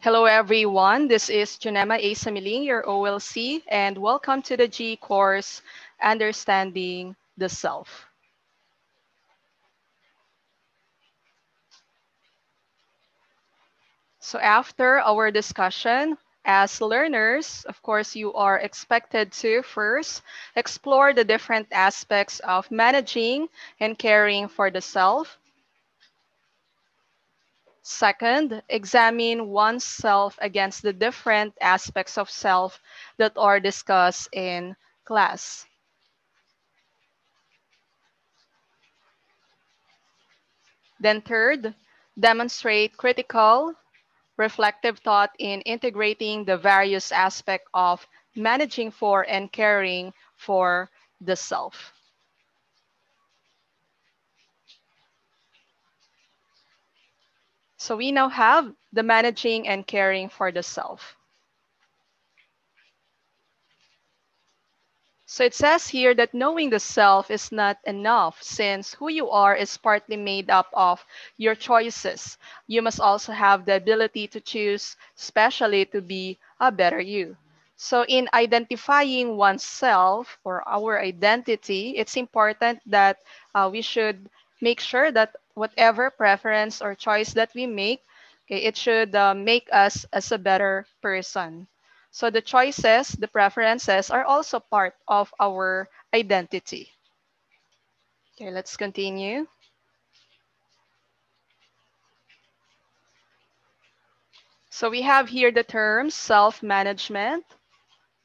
Hello, everyone. This is Junema A. Samiling, your OLC, and welcome to the G course, Understanding the Self. So after our discussion, as learners, of course, you are expected to first explore the different aspects of managing and caring for the self. Second, examine oneself against the different aspects of self that are discussed in class. Then third, demonstrate critical, reflective thought in integrating the various aspects of managing for and caring for the self. So we now have the managing and caring for the self. So it says here that knowing the self is not enough since who you are is partly made up of your choices. You must also have the ability to choose, especially to be a better you. So in identifying oneself or our identity, it's important that we should make sure that whatever preference or choice that we make, okay, it should make us as a better person. So the choices, the preferences are also part of our identity. Okay, let's continue. So we have here the terms self-management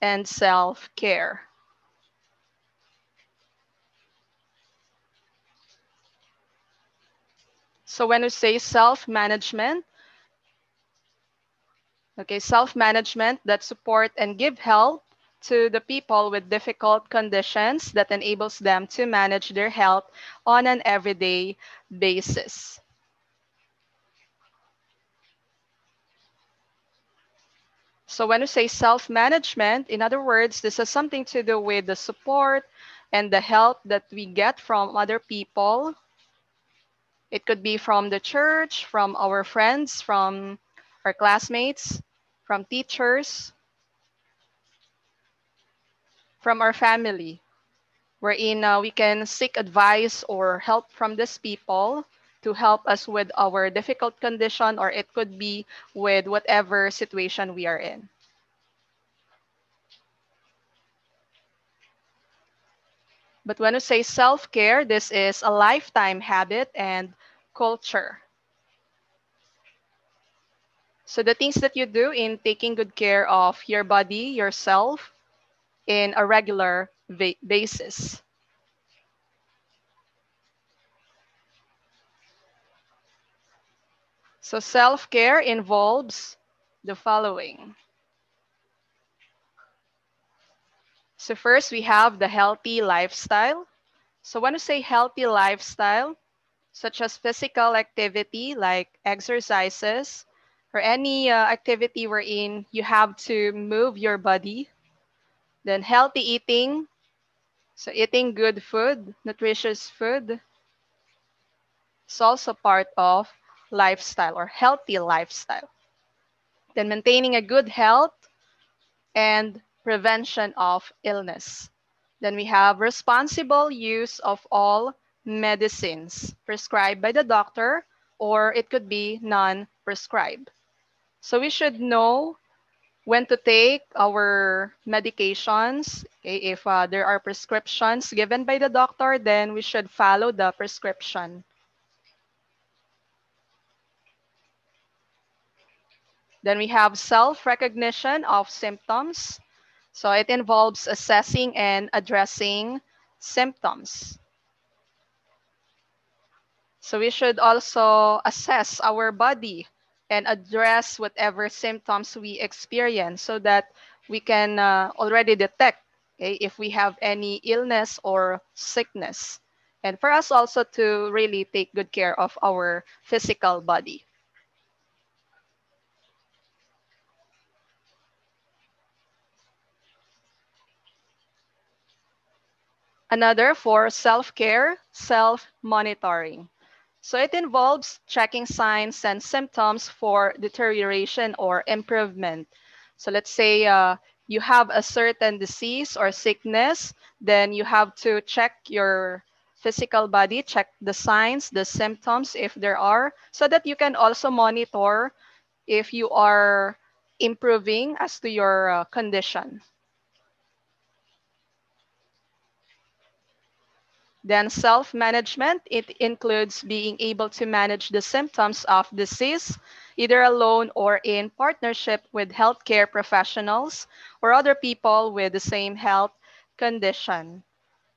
and self-care. So when we say self-management, okay, self-management that support and give help to the people with difficult conditions that enables them to manage their health on an everyday basis. So when we say self-management, in other words, this has something to do with the support and the help that we get from other people. It could be from the church, from our friends, from our classmates, from teachers, from our family, wherein we can seek advice or help from these people to help us with our difficult condition, or it could be with whatever situation we are in. But when we say self-care, this is a lifetime habit and culture. So the things that you do in taking good care of your body, yourself, in a regular basis. So self-care involves the following. So first, we have the healthy lifestyle. So when we say healthy lifestyle, such as physical activity like exercises or any activity wherein you have to move your body. Then healthy eating, so eating good food, nutritious food, is also part of lifestyle or healthy lifestyle. Then maintaining a good health and prevention of illness. Then we have responsible use of all medicines prescribed by the doctor, or it could be non-prescribed. So we should know when to take our medications. Okay, if there are prescriptions given by the doctor, then we should follow the prescription. Then we have self-recognition of symptoms. So it involves assessing and addressing symptoms. So we should also assess our body and address whatever symptoms we experience so that we can already detect, okay, if we have any illness or sickness. And for us also to really take good care of our physical body. Another for self-care, self-monitoring. So it involves checking signs and symptoms for deterioration or improvement. So let's say you have a certain disease or sickness, then you have to check your physical body, check the signs, the symptoms if there are, so that you can also monitor if you are improving as to your condition. Then self-management, it includes being able to manage the symptoms of disease, either alone or in partnership with healthcare professionals or other people with the same health condition.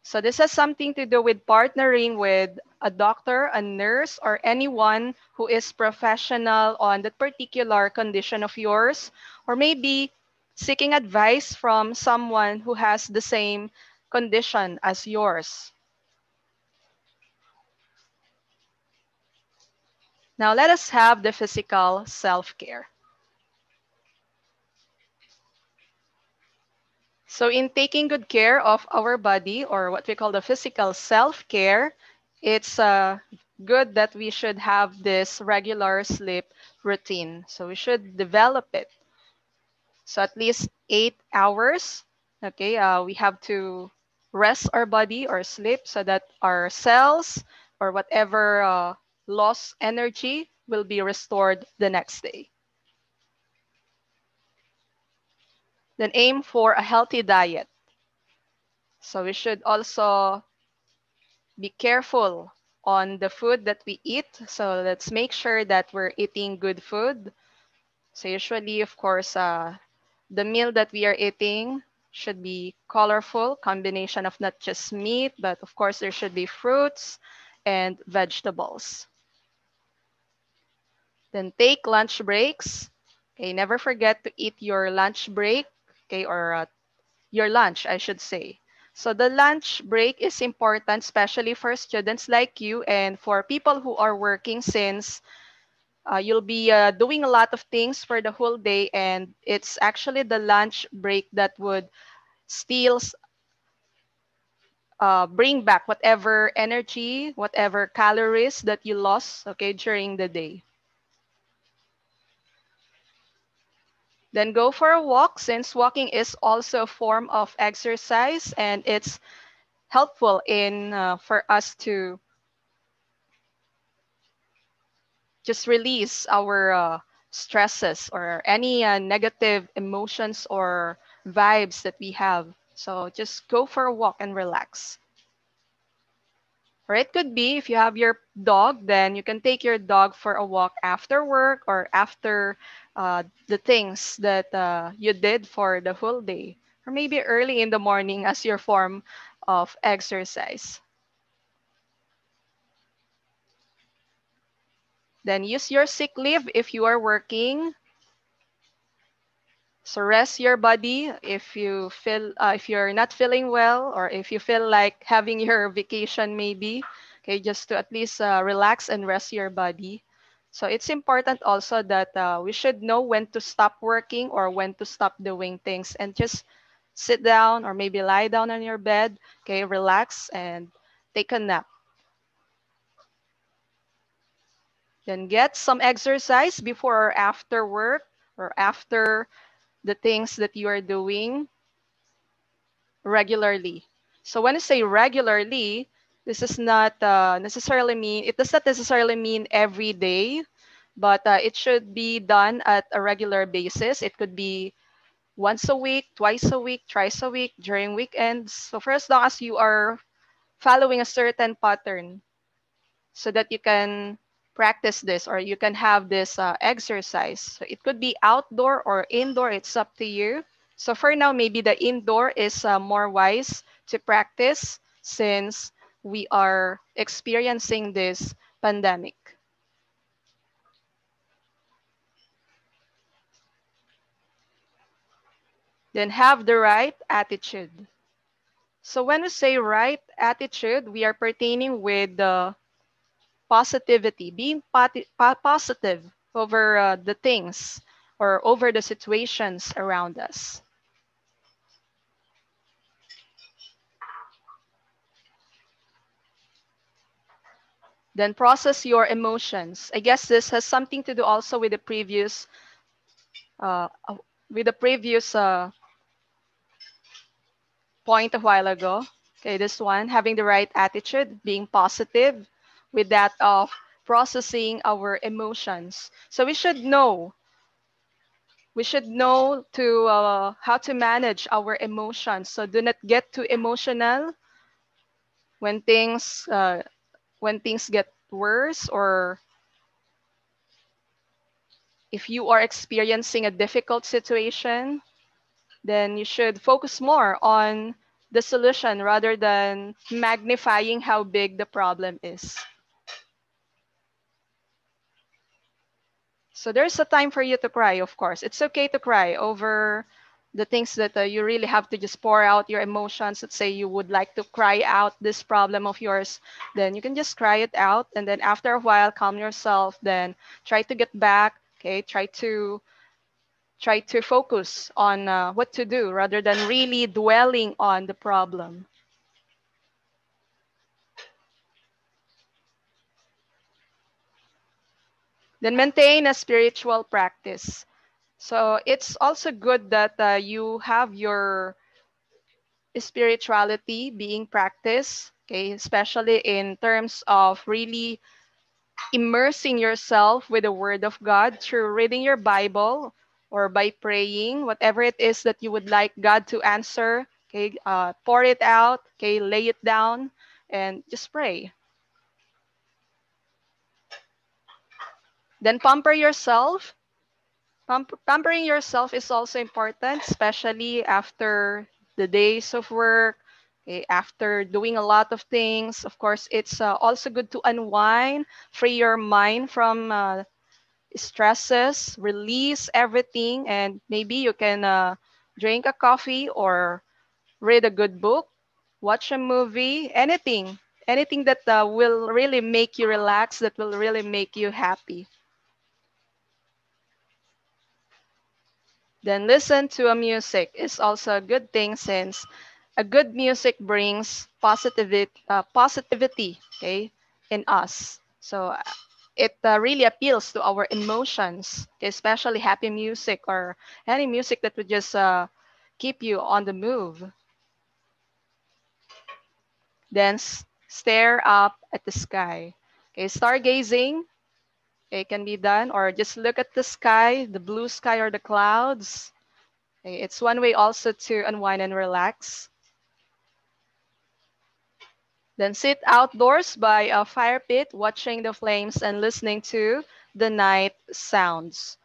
So this has something to do with partnering with a doctor, a nurse, or anyone who is professional on that particular condition of yours, or maybe seeking advice from someone who has the same condition as yours. Now let us have the physical self-care. So in taking good care of our body, or what we call the physical self-care, it's good that we should have this regular sleep routine. So we should develop it. So at least 8 hours. Okay, we have to rest our body or sleep so that our cells or whatever lost energy will be restored the next day. Then aim for a healthy diet. So we should also be careful on the food that we eat. So let's make sure that we're eating good food. So usually, of course, the meal that we are eating should be colorful, combination of not just meat, but of course there should be fruits and vegetables. Then take lunch breaks. Okay, never forget to eat your lunch break, okay, or your lunch, I should say. So the lunch break is important, especially for students like you and for people who are working, since you'll be doing a lot of things for the whole day, and it's actually the lunch break that would still bring back whatever energy, whatever calories that you lost, okay, during the day. Then go for a walk, since walking is also a form of exercise, and it's helpful in for us to just release our stresses or any negative emotions or vibes that we have. So just go for a walk and relax. Or it could be if you have your dog, then you can take your dog for a walk after work or after the things that you did for the whole day. Or maybe early in the morning as your form of exercise. Then use your sick leave if you are working. So rest your body if you feel if you're not feeling well, or if you feel like having your vacation maybe. Okay, just to at least relax and rest your body. So it's important also that we should know when to stop working or when to stop doing things, and just sit down or maybe lie down on your bed. Okay, relax and take a nap. Then get some exercise before or after work, or after the things that you are doing regularly. So when I say regularly, this is not necessarily mean, it does not necessarily mean every day, but it should be done at a regular basis. It could be once a week, twice a week, thrice a week, during weekends. So for as long as you are following a certain pattern, so that you can practice this or you can have this exercise. So it could be outdoor or indoor, it's up to you. So for now, maybe the indoor is more wise to practice, since we are experiencing this pandemic. Then have the right attitude. So when we say right attitude, we are pertaining with the positivity, being positive over the things or over the situations around us. Then process your emotions. I guess this has something to do also with the previous uh, uh, point a while ago. Okay, this one, having the right attitude, being positive, with that of processing our emotions. So we should know to how to manage our emotions. So do not get too emotional when things get worse, or if you are experiencing a difficult situation, then you should focus more on the solution rather than magnifying how big the problem is. So there's a time for you to cry, of course. It's okay to cry over the things that you really have to just pour out your emotions. Let's say you would like to cry out this problem of yours, then you can just cry it out. And then after a while, calm yourself. Then try to get back. Okay, try to focus on what to do rather than really dwelling on the problem. Then maintain a spiritual practice. So it's also good that you have your spirituality being practiced, okay, especially in terms of really immersing yourself with the Word of God through reading your Bible or by praying, whatever it is that you would like God to answer. Okay, pour it out. Okay, lay it down and just pray. Then pamper yourself. Pampering yourself is also important, especially after the days of work, okay, after doing a lot of things. Of course, it's also good to unwind, free your mind from stresses, release everything, and maybe you can drink a coffee or read a good book, watch a movie, anything that will really make you relax, that will really make you happy. Then listen to a music is also a good thing, since a good music brings positivity, okay, in us. So it really appeals to our emotions, okay, especially happy music or any music that would just keep you on the move. Then stare up at the sky. Okay, stargazing, it can be done, or just look at the sky, the blue sky or the clouds. Okay, it's one way also to unwind and relax. Then sit outdoors by a fire pit, watching the flames and listening to the night sounds.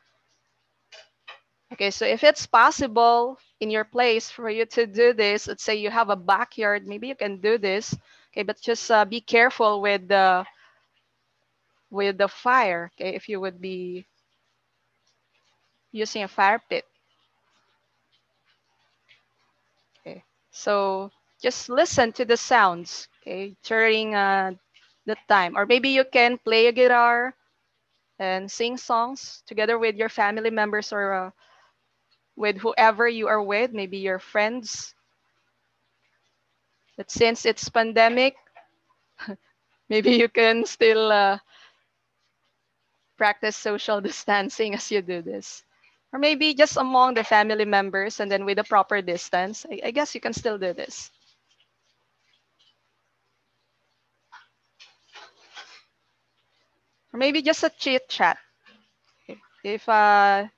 Okay, so if it's possible in your place for you to do this, let's say you have a backyard, maybe you can do this. Okay, but just be careful with the fire. Okay, if you would be using a fire pit. Okay, so just listen to the sounds. Okay, during the time, or maybe you can play a guitar and sing songs together with your family members, or with whoever you are with, maybe your friends. But since it's pandemic, maybe you can still practice social distancing as you do this. Or maybe just among the family members and then with a proper distance. I guess you can still do this. Or maybe just a chit chat. If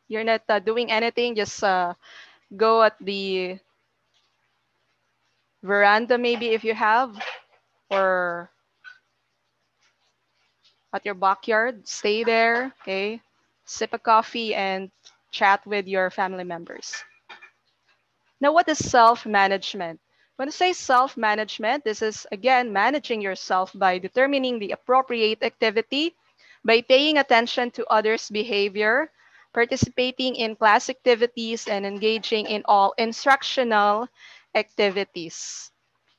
you're not doing anything, just go at the veranda, maybe if you have, or at your backyard. Stay there, okay? Sip a coffee and chat with your family members. Now, what is self management? When I say self management, this is again managing yourself by determining the appropriate activity, by paying attention to others' behavior, participating in class activities, and engaging in all instructional activities.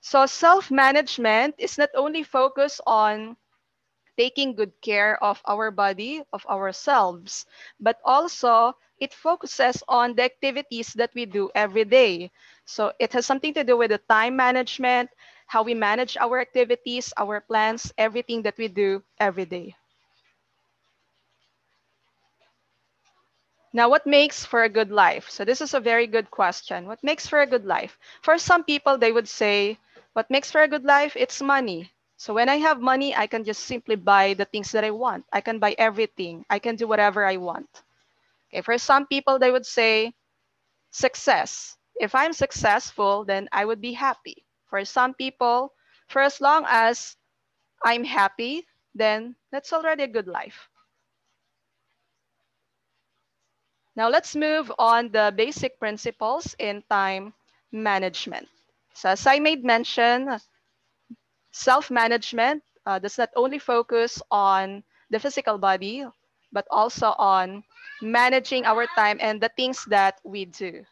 So, self management is not only focused on taking good care of our body, of ourselves, but also it focuses on the activities that we do every day. So it has something to do with the time management, how we manage our activities, our plans, everything that we do every day. Now, what makes for a good life? So this is a very good question. What makes for a good life? For some people, they would say, what makes for a good life? It's money. So when I have money, I can just simply buy the things that I want. I can buy everything. I can do whatever I want. Okay, for some people, they would say success. If I'm successful, then I would be happy. For some people, for as long as I'm happy, then that's already a good life. Now let's move on the basic principles in time management. So as I made mention, self-management does not only focus on the physical body, but also on managing our time and the things that we do.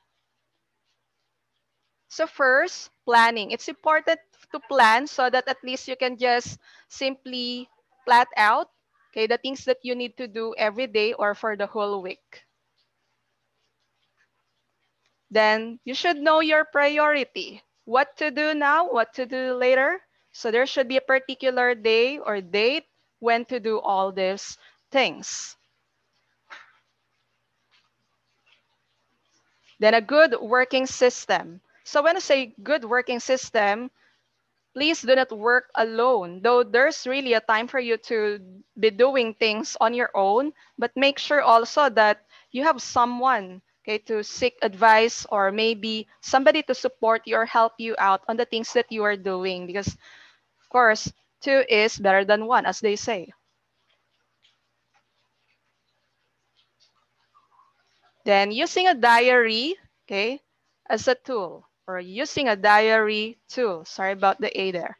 So first, planning. It's important to plan so that at least you can just simply plat out, okay, the things that you need to do every day or for the whole week. Then you should know your priority. What to do now, what to do later. So there should be a particular day or date when to do all these things. Then a good working system. So when I say good working system, please do not work alone. Though there's really a time for you to be doing things on your own, but make sure also that you have someone, okay, to seek advice or maybe somebody to support you or help you out on the things that you are doing. Because, of course, two is better than one, as they say. Then using a diary, okay, as a tool or using a diary tool. Sorry about the A there.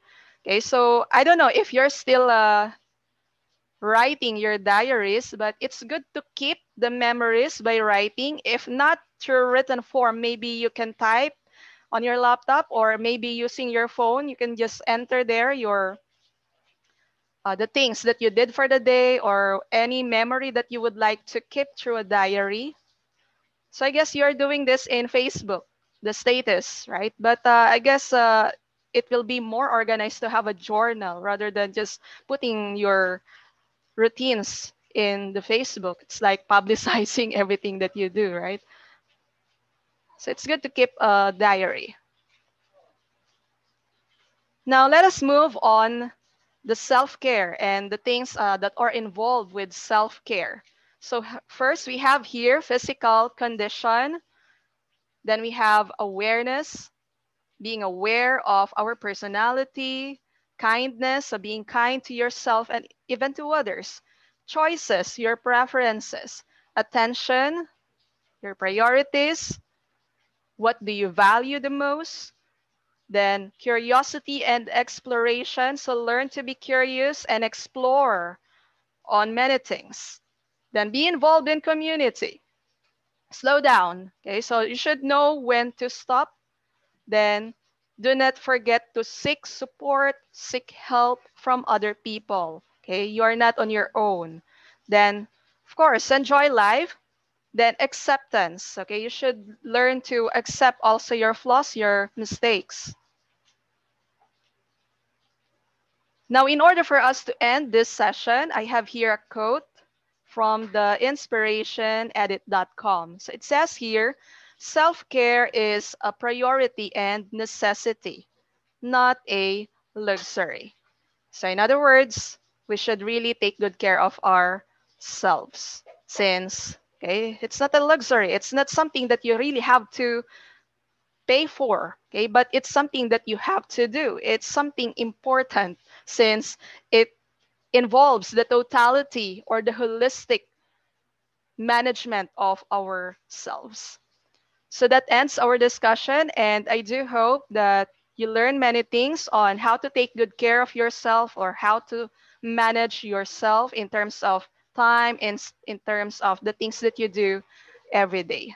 Okay, so I don't know if you're still writing your diaries, but it's good to keep the memories by writing. If not through written form, maybe you can type on your laptop or maybe using your phone. You can just enter there your the things that you did for the day or any memory that you would like to keep through a diary. So I guess you're doing this in Facebook, the status, right? But I guess it will be more organized to have a journal rather than just putting your routines in the Facebook. It's like publicizing everything that you do, right? So it's good to keep a diary. Now let us move on the self-care and the things that are involved with self-care. So first we have here physical condition. Then we have awareness, being aware of our personality, kindness, so being kind to yourself and even to others, choices, your preferences, attention, your priorities, what do you value the most, then curiosity and exploration, so learn to be curious and explore on many things, then be involved in community, slow down, okay, so you should know when to stop. Then do not forget to seek support, seek help from other people. Okay, you are not on your own. Then, of course, enjoy life. Then acceptance. Okay, you should learn to accept also your flaws, your mistakes. Now, in order for us to end this session, I have here a quote from the inspirationedit.com. So it says here, self-care is a priority and necessity, not a luxury. So in other words, we should really take good care of ourselves since, okay, it's not a luxury. It's not something that you really have to pay for, okay, but it's something that you have to do. It's something important since it involves the totality or the holistic management of ourselves. So that ends our discussion, and I do hope that you learn many things on how to take good care of yourself or how to manage yourself in terms of time and in terms of the things that you do every day.